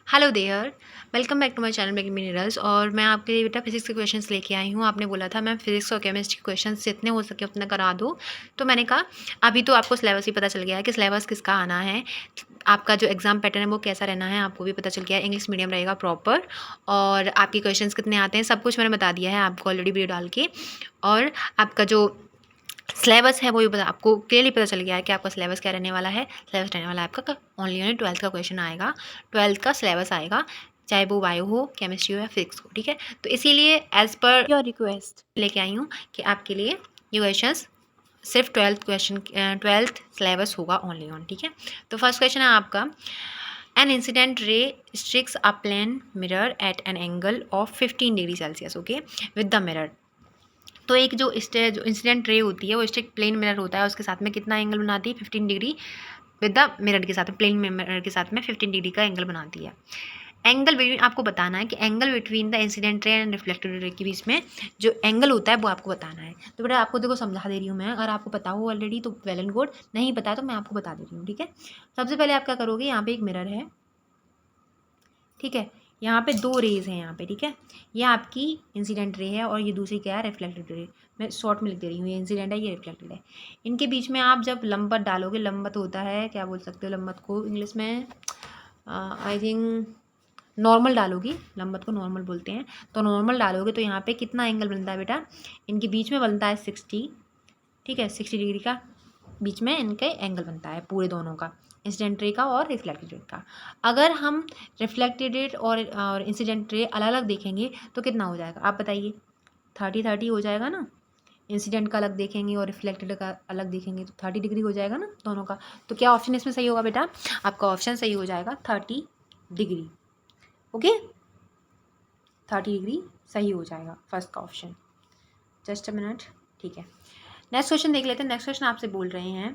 Hello there. Welcome back to my channel making minerals. और मैं आपके लिए बेटा फिजिक्स के क्वेश्चंस लेके आई हूँ। आपने बोला था मैम फिजिक्स और केमिस्ट्री के क्वेश्चंस जितने हो सके उतना करा दो, तो मैंने कहा अभी तो आपको सिलेबस ही पता चल गया है कि सिलेबस किसका आना है, आपका जो एग्जाम पैटर्न है वो कैसा रहना है आपको भी पता चल गया है। इंग्लिश मीडियम रहेगा प्रॉपर, और आपके क्वेश्चंस कितने आते हैं सब कुछ मैंने बता दिया है आपको ऑलरेडी वीडियो डाल के। और आपका जो सिलेबस है वो भी आपको क्लियरली पता चल गया है कि आपका सिलेबस क्या रहने वाला है। सिलेबस रहने वाला है आपका ओनली 12th का क्वेश्चन आएगा, 12th का सिलेबस आएगा, चाहे वो बायो हो, केमिस्ट्री हो या फिजिक्स हो। ठीक है, तो इसीलिए एज पर योर रिक्वेस्ट लेके आई हूँ कि आपके लिए ये क्वेश्चन सिर्फ 12th सिलेबस होगा ओनली ऑन। ठीक है, तो फर्स्ट क्वेश्चन है आपका, an incident ray strikes a plane mirror at an angle of 15 degree Celsius okay with the mirror. तो एक जो इंसिडेंट रे होती है वो स्ट्रिक्ट प्लेन मिरर होता है, उसके साथ में कितना एंगल बनाती है 15 डिग्री विद द मिरर के साथ में, प्लेन मिरर के साथ में 15 डिग्री का एंगल बनाती है। एंगल बिटवीन आपको बताना है कि angle between the incident ray and reflected ray के बीच में जो एंगल होता है वो आपको बताना है। तो बेटा आपको देखो समझा दे रही हूँ मैं, अगर आपको पता हो ऑलरेडी तो वेल एंड गुड, नहीं पता तो मैं आपको बता दे रही हूँ। ठीक है, सबसे पहले आप क्या करोगे, यहाँ पे एक मिरर है, ठीक है, यहाँ पे दो रेज हैं यहाँ पे। ठीक है, ये आपकी इंसिडेंट रे है और ये दूसरी क्या है, रिफ्लेक्टेड रे। मैं शॉर्ट में लिख दे रही हूँ, ये इंसिडेंट है ये रिफ्लेक्टेड है। इनके बीच में आप जब लंबवत डालोगे, लंबवत होता है क्या बोल सकते हो लंबवत को इंग्लिश में, आई थिंक नॉर्मल डालोगी, लंबवत को नॉर्मल बोलते हैं। तो नॉर्मल डालोगे तो यहाँ पे कितना एंगल बनता है बेटा, इनके बीच में बनता है 60। ठीक है, 60 डिग्री का बीच में इनके एंगल बनता है पूरे दोनों का, इंसिडेंट रे का और रिफ्लेक्टेड रे का। अगर हम रिफ्लेक्टेड रे और इंसिडेंट रे अलग अलग देखेंगे तो कितना हो जाएगा आप बताइए, 30-30 हो जाएगा ना। इंसिडेंट का अलग देखेंगे और रिफ्लेक्टेड का अलग देखेंगे तो 30 डिग्री हो जाएगा ना दोनों का। तो क्या ऑप्शन इसमें सही होगा बेटा, आपका ऑप्शन सही हो जाएगा 30 डिग्री। ओके, 30 डिग्री सही हो जाएगा फर्स्ट का ऑप्शन। जस्ट अ मिनट, ठीक है, नेक्स्ट क्वेश्चन देख लेते हैं। नेक्स्ट क्वेश्चन आपसे बोल रहे हैं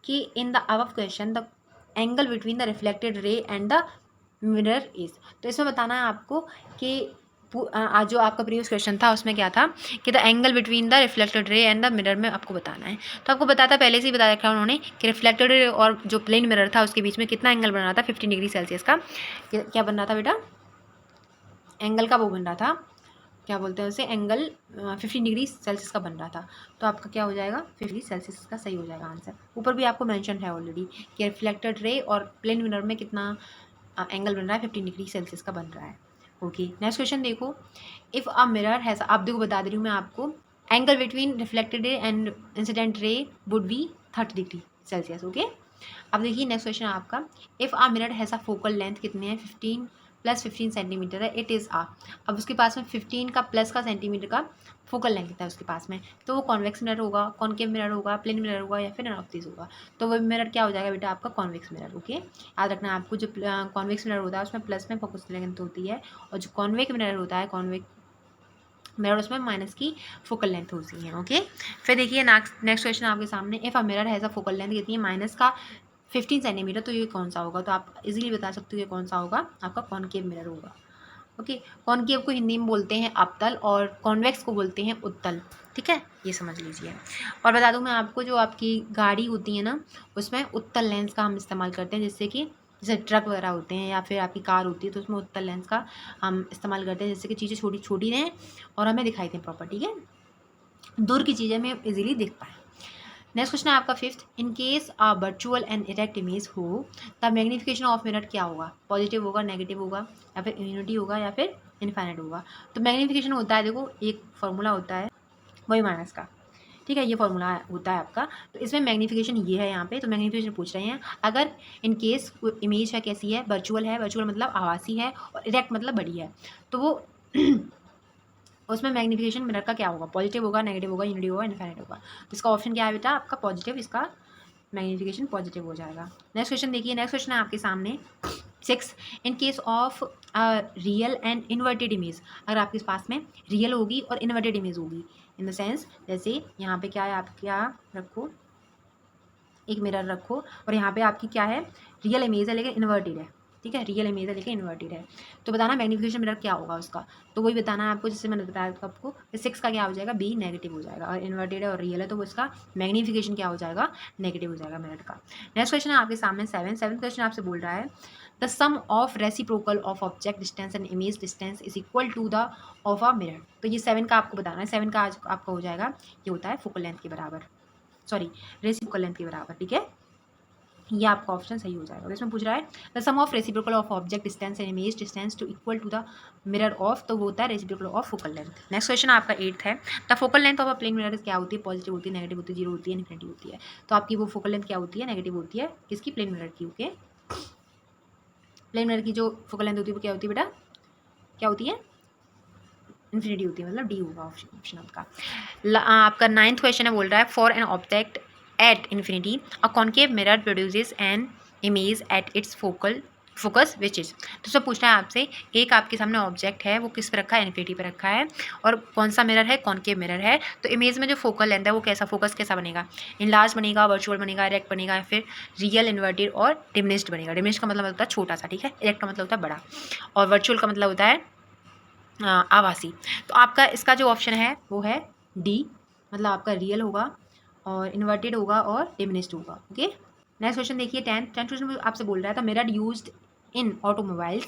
कि in the above question the angle between the reflected ray and the mirror is. तो इसमें बताना है आपको कि आज जो आपका प्रीवियस क्वेश्चन था उसमें क्या था कि the angle between the reflected ray and the mirror में आपको बताना है। तो आपको बताता पहले से ही बता रखा उन्होंने कि रिफ्लेक्टेड रे और जो प्लेन मिरर था उसके बीच में कितना एंगल बन रहा था, 15 डिग्री सेल्सियस का। क्या बन रहा था बेटा, एंगल का वो बन रहा था, क्या बोलते हैं उसे, एंगल 15 डिग्री सेल्सियस का बन रहा था। तो आपका क्या हो जाएगा, 50 डिग्री सेल्सियस का सही हो जाएगा आंसर। ऊपर भी आपको मेंशन है ऑलरेडी कि रिफ्लेक्टेड रे और प्लेन मिरर में कितना एंगल बन रहा है, 15 डिग्री सेल्सियस का बन रहा है। ओके, नेक्स्ट क्वेश्चन देखो, इफ़ अ मिरर हैज़, आप देखो बता दे रही हूँ मैं आपको, angle between reflected ray and incident ray would be 30 degree Celsius. Okay, अब देखिए नेक्स्ट क्वेश्चन आपका, if a mirror has a focal length कितने हैं, 15 + 15 सेंटीमीटर है, इट इज़ आ। अब उसके पास में 15 का प्लस का सेंटीमीटर का फोकल लेंथ है उसके पास में, तो वो कॉन्वेक्स मिरर होगा, कॉनकेव मिरर होगा, प्लेन मिरर होगा या फिर नन ऑफ दिस होगा। तो वो मिरर क्या हो जाएगा बेटा, आपका कॉन्वेक्स मिरर। ओके, याद रखना आपको, जो कॉन्वेक्स मिरर होता है उसमें प्लस में फोकस लेंथ होती है, और जो कॉन्वेक्स मिरर होता है, कॉन्वेक्स मिरर उसमें माइनस की फोकल लेंथ होती है। ओके, फिर देखिए नेक्स्ट क्वेश्चन आपके सामने, if a mirror has a focal length कितनी है, माइनस का 15 सेंटीमीटर, तो ये कौन सा होगा, तो आप इजीली बता सकते हो ये कौन सा होगा, आपका कॉनकेव मिरर होगा। ओके, कॉनकेव को हिंदी में बोलते हैं अवतल और कॉन्वेक्स को बोलते हैं उत्तल। ठीक है, ये समझ लीजिए। और बता दूं मैं आपको, जो आपकी गाड़ी होती है ना उसमें उत्तल लेंस का हम इस्तेमाल करते हैं, जैसे ट्रक वगैरह होते हैं या फिर आपकी कार होती है तो उसमें उत्तल लेंस का हम इस्तेमाल करते हैं, जिससे कि चीज़ें छोटी छोटी रहें और हमें दिखाई दें प्रॉपर। ठीक है, दूर की चीज़ें हमें इजीली दिख पाएँ। नेक्स्ट क्वेश्चन है आपका fifth, in case a virtual and erect image हो तब मैग्नीफिकेशन ऑफ मिरर क्या होगा, पॉजिटिव होगा, नेगेटिव होगा या फिर यूनिटी होगा या फिर इनफाइनाइट होगा। तो मैग्नीफिकेशन होता है, देखो एक फार्मूला होता है वही माइनस का। ठीक है, ये फार्मूला होता है आपका। तो इसमें मैग्नीफिकेशन ये है यहाँ पे, तो मैग्नीफिकेशन पूछ रहे हैं अगर इन केस इमेज है कैसी है, वर्चुअल मतलब आभासी है, और इरेक्ट मतलब बड़ी है, तो वो उसमें मैग्नीफिकेशन मिरर का क्या होगा, पॉजिटिव होगा, नेगेटिव होगा, यूनिटी होगा, इनफाइनाइट होगा। तो इसका ऑप्शन क्या है बेटा, आपका पॉजिटिव, इसका मैग्नीफिकेशन पॉजिटिव हो जाएगा। नेक्स्ट क्वेश्चन देखिए, नेक्स्ट क्वेश्चन है आपके सामने 6, in case of real and inverted image, अगर आपके पास में रियल होगी और इन्वर्टेड इमेज होगी, इन द सेंस जैसे यहाँ पे क्या है, आप क्या रखो, एक मिरर रखो और यहाँ पे आपकी क्या है, रियल इमेज है लेकिन इन्वर्टेड है। ठीक है, रियल इमेज है लेकिन इन्वर्टेड है, तो बताना मैग्नीफिकेशन मिरर क्या होगा उसका। तो वही बताना है आपको, जैसे मैंने बताया था आपको, 6 का क्या हो जाएगा, बी नेगेटिव हो जाएगा, और इन्वर्टेड है और रियल है तो वो इसका मैग्नीफिकेशन क्या हो जाएगा, नेगेटिव हो जाएगा मिरर का। नेक्स्ट क्वेश्चन है आपके सामने 7 क्वेश्चन आपसे बोल रहा है, the sum of reciprocal of object distance and image distance is equal to the of a mirror. तो ये 7 का आपको बताना है, 7 का आज आपका हो जाएगा, ये होता है फोकल लेंथ के बराबर, सॉरी रेसिप्रोकल लेंथ के बराबर, ठीक है। ये आपका ऑप्शन सही हो जाएगा। इसमें पूछ रहा है the sum of reciprocal of object distance and image distance to equal to the mirror of, तो वो होता है reciprocal of focal length. Next question आपका 8th है, the focal length of a plane mirror क्या होती है, पॉजिटिव होती है, नेगेटिव होती है, जीरो होती है, इन्फिनिटी होती है। तो आपकी वो फोकल लेंथ क्या होती है, नेगेटिव होती है, किसकी, प्लेन मिरर की, ओके। प्लेन मिरर की जो फोकल लेंथ होती है वो क्या होती है बेटा, क्या होती है, इन्फिनिटी होती है, मतलब डी होगा ऑप्शन आपका। आपका 9th क्वेश्चन है, बोल रहा है for an object at infinity a concave mirror produces an image at its focus which is. तो सब पूछना है आपसे, एक आपके सामने ऑब्जेक्ट है, वो किस पर रखा है, इन्फिनिटी पर रखा है, और कौन सा मिरर है, कॉन्केव मिरर है। तो इमेज में जो फोकल लेंथ है वो कैसा, फोकस कैसा बनेगा, इनलार्ज बनेगा, वर्चुअल बनेगा, इरेक्ट बनेगा, या फिर रियल, इन्वर्टेड और डिमिनिश्ड बनेगा। डिमिनिश्ड का मतलब होता है छोटा सा, ठीक है, इरेक्ट का मतलब होता है बड़ा, और वर्चुअल का मतलब होता है आभासी। तो आपका इसका जो ऑप्शन है वो है डी, मतलब आपका रियल होगा और इन्वर्टेड होगा और डिमिनिश्ड होगा, ओके। नेक्स्ट क्वेश्चन देखिए, 10th क्वेश्चन आपसे बोल रहा था mirror used in automobiles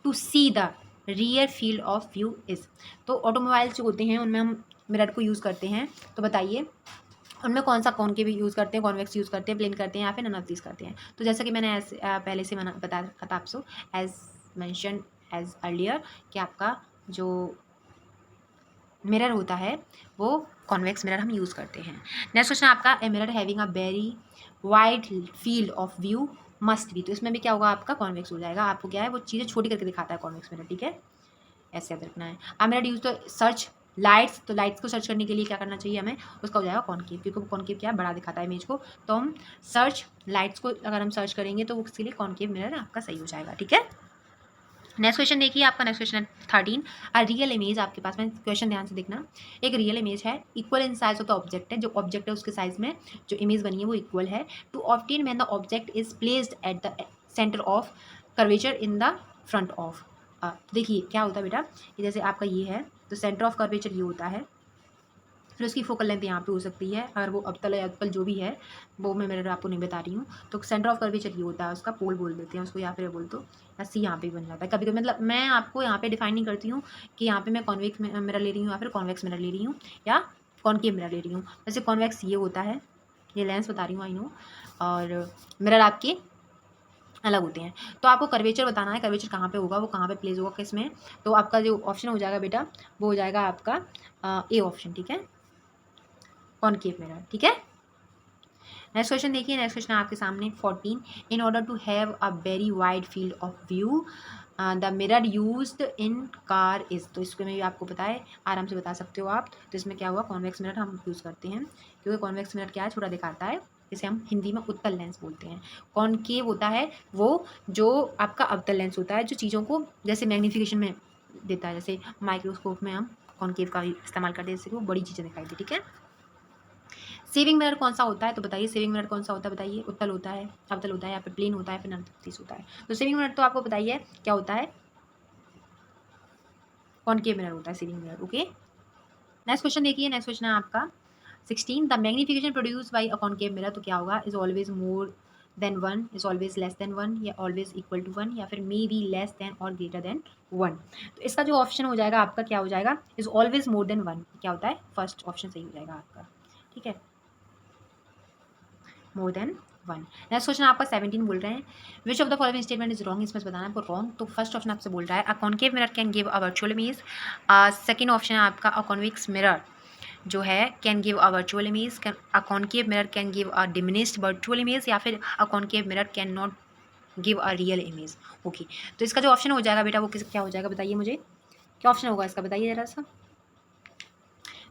to see the rear field of view is. तो ऑटोमोबाइल्स जो होते हैं उनमें हम मिरर को यूज़ करते हैं, तो बताइए उनमें कौन सा, कौन के भी यूज़ करते हैं, कॉन्वेक्स यूज़ करते हैं, प्लेन करते हैं, या फिर नन ऑफ दीज करते हैं। तो जैसा कि मैंने पहले से बता रखा था आपसे, एज मैंशन एज अर्लियर, कि आपका जो मिरर होता है वो कॉन्वेक्स मिरर हम यूज़ करते हैं। नेक्स्ट क्वेश्चन आपका, a mirror having a very wide field of view must be. तो इसमें भी क्या होगा, आपका कॉन्वेक्स हो जाएगा। आपको क्या है, वो चीज़ें छोटी करके दिखाता है कॉन्वेक्स मिरर, ठीक है, ऐसे याद रखना है। अब मिरर यूज तो सर्च लाइट्स, तो लाइट्स को सर्च करने के लिए क्या करना चाहिए हमें, उसका हो जाएगा कॉन्केव, क्योंकि वो कॉन्केव क्या है, बड़ा दिखाता है इमेज को। तो हम सर्च लाइट्स को अगर हम सर्च करेंगे तो वो उसके लिए कॉन्केव मिरर आपका सही हो जाएगा, ठीक है। नेक्स्ट क्वेश्चन देखिए, आपका नेक्स्ट क्वेश्चन है 13, अ रियल इमेज। आपके पास में क्वेश्चन ध्यान से देखना, एक रियल इमेज है, equal in size of the object है, जो ऑब्जेक्ट है उसके साइज में जो इमेज बनी है वो इक्वल है, to obtain when the object is placed at the centre of curvature in the front of. देखिए क्या होता है बेटा, कि जैसे आपका ये है, तो सेंटर ऑफ कर्वेचर ये होता है, फिर उसकी फोकल लेंथ यहाँ पे हो सकती है, अगर वो अवतल या उत्तल जो भी है वो मैं मेरे आपको नहीं बता रही हूँ। तो सेंटर ऑफ कर्वेचर ये होता है, उसका पोल बोल देते हैं उसको, या फिर बोल दो या सी यहाँ पे बन जाता है कभी कभी। मतलब मैं आपको यहाँ पे डिफाइन नहीं करती हूँ कि यहाँ पे मैं कॉन्वेक्स मिरर ले रही हूँ या फिर कॉन्वेक्स मिरर ले रही हूँ या कॉनकेव मिरर ले रही हूँ। वैसे कॉन्वेक्स ये होता है, ये लेंस बता रही हूँ आई नो, और मिरर आपके अलग होते हैं। तो आपको कर्वेचर बताना है, कर्वेचर कहाँ पे होगा, वो कहाँ पे प्लेस होगा, किस में। तो आपका जो ऑप्शन हो जाएगा बेटा वो हो जाएगा आपका ए ऑप्शन, ठीक है, कॉनकेव मिरर, ठीक है। नेक्स्ट क्वेश्चन देखिए, नेक्स्ट क्वेश्चन आपके सामने 14, in order to have a very wide field of view the mirror used in car is. तो इसको में भी आपको पता है, आराम से बता सकते हो आप। तो इसमें क्या हुआ, कॉन्वेक्स मिरर हम यूज़ करते हैं, क्योंकि कॉन्वेक्स मिरर क्या है, छोटा दिखाता है, इसे हम हिंदी में उत्तल लेंस बोलते हैं। कॉनकेव होता है वो जो आपका अवतल लेंस होता है, जो चीज़ों को जैसे मैग्नीफिकेशन में देता है, जैसे माइक्रोस्कोप में हम कॉनकेव का इस्तेमाल करते हैं, जैसे कि वो बड़ी चीज़ें दिखाई दी, ठीक है। सेविंग मिरर कौन सा होता है, तो बताइए सेविंग मिरर कौन सा होता है, बताइए, उत्तल होता है, अवतल होता है, या फिर प्लेन होता है, फिर नर्तकीस होता है। तो सेविंग मिरर तो आपको बताइए क्या होता है, कॉनकेव मिरर होता है saving mirror, okay. Next question देखिए, नेक्स्ट क्वेश्चन है आपका 16, the magnification produce by a concave mirror. तो क्या होगा, is always more than 1, is always less than 1, या ऑलवेज इक्वल टू 1, या फिर मे बी लेस देन और ग्रेटर देन 1। तो इसका जो ऑप्शन हो जाएगा आपका क्या हो जाएगा, इज ऑलवेज मोर देन 1, क्या होता है, फर्स्ट ऑप्शन सही हो जाएगा आपका, ठीक है, मोर देन 1। नेक्स्ट क्वेश्चन आपका 17 बोल रहे हैं, which of the following statement is wrong. इसमें बताना है आपको रॉन्ग। तो फर्स्ट ऑप्शन आपसे बोल रहा है, a concave mirror can give a virtual image. Second option है आपका, अ कॉन्वेक्स मिरर जो है can give a virtual image, a concave mirror can give a diminished virtual image, या फिर a concave mirror can not give a real image, okay. तो इसका जो option हो जाएगा बेटा वो क्या हो जाएगा, बताइए मुझे क्या ऑप्शन होगा इसका, बताइए जरा सा।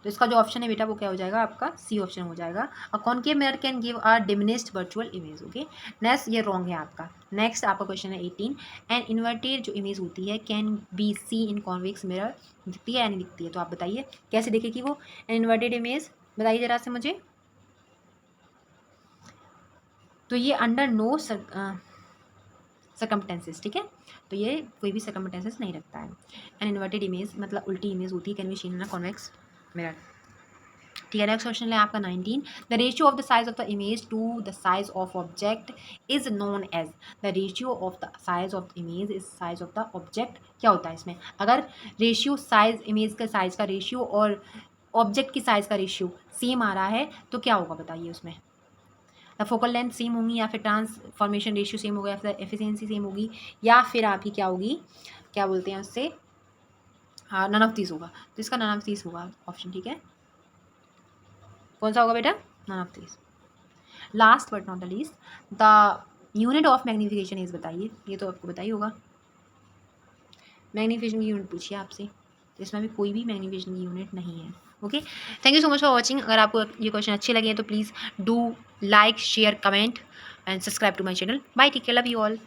तो इसका जो ऑप्शन है बेटा वो क्या हो जाएगा, आपका सी ऑप्शन हो जाएगा, a concave mirror can give a diminished virtual image, okay. Next ये रॉन्ग है आपका। नेक्स्ट आपका क्वेश्चन है 18, एंड इन्वर्टेड जो इमेज होती है can be see in convex mirror, दिखती है या नहीं दिखती है। तो आप बताइए कैसे देखेगी वो इन्वर्टेड इमेज, बताइए जरा से मुझे। तो ये अंडर नो सर्कमटेंसेस, ठीक है, तो ये कोई भी सर्कमटेंसेस नहीं रखता है। एन इन्वर्टेड इमेज मतलब उल्टी इमेज होती है, can be seen in a convex mirror. ठीक है, नेक्स्ट क्वेश्चन है आपका 19। The ratio of the size of the image to the size of object is known as. The ratio of the size of image is size of the object. क्या होता है इसमें? अगर ratio size, image का size का ratio और object की size का रेशियो सेम आ रहा है तो क्या होगा बताइए उसमें? द फोकल लेंथ सेम होंगी, या फिर ट्रांसफॉर्मेशन रेशियो सेम होगा, या फिर एफिशिएंसी सेम होगी, या फिर आपकी क्या होगी, क्या बोलते हैं उससे, हाँ नन ऑफ दिस होगा। तो इसका नन ऑफ दिस होगा ऑप्शन। ठीक है, कौन सा होगा बेटा? None of this. Last but not the least, the unit of magnification is, बताइए, ये तो आपको बताइए होगा। मैग्नीफिकेशन की यूनिट पूछिए आपसे, तो इसमें भी कोई भी मैग्नीफिकेशन की यूनिट नहीं है। Okay, thank you so much for watching. अगर आपको ये क्वेश्चन अच्छे लगे तो please do like, share, comment and subscribe to my channel. Bye, take care, love you all.